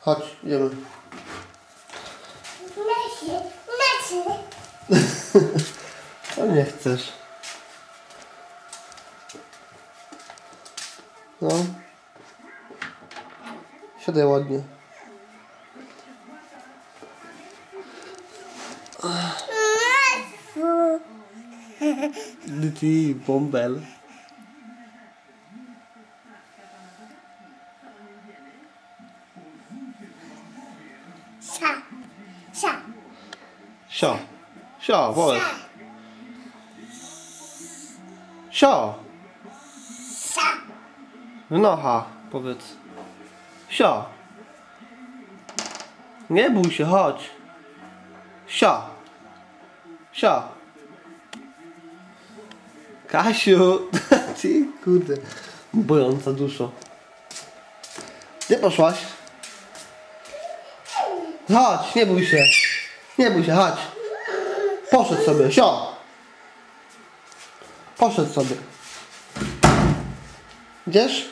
Chodź, idziemy. No nie chcesz. No. Siadaj ładnie. Ty, bąbel. Sio. Sio, powiedz. Sio. Nocha, powiedz. Sio. Nie bój się, chodź. Sio. Sio. Kasiu. Ty, kurde. Bojąca duszo. Gdzie poszłaś? Chodź, nie bój się. Nie bój się, chodź. Poszedł sobie, sio. Poszedł sobie. Idziesz?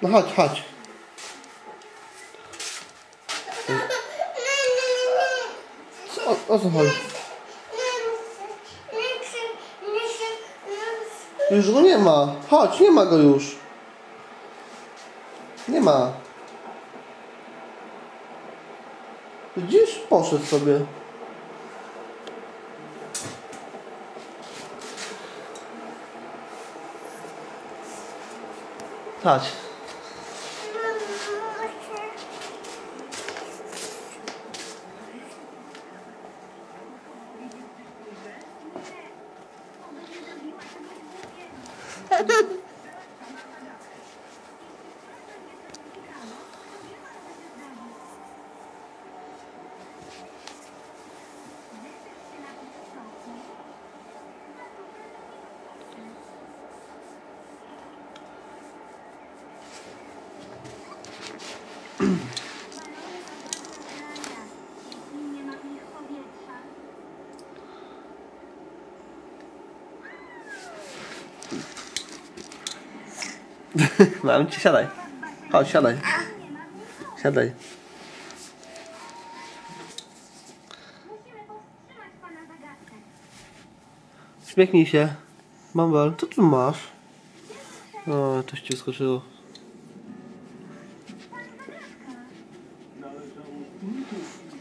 No chodź, chodź. O co chodzi? Już go nie ma. Chodź, nie ma go już. Nie ma. Widzisz? Poszedł sobie. Chodź. Mam ci, siadaj. Chodź, siadaj. Siadaj. Śmiechnij się. Bąbel, co tu masz? O, coś ci wyskoczyło.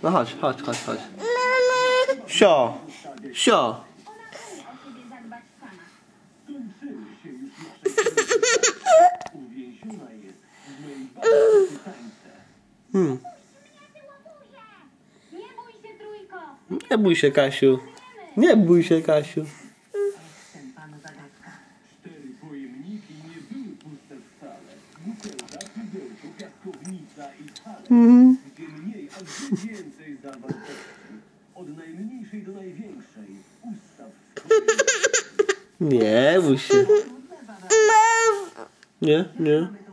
No chodź, chodź, chodź, chodź. Sio. Sio. Nie bój się, Kasiu. Nie bój się, Kasiu. Nie bój się. Nie, nie.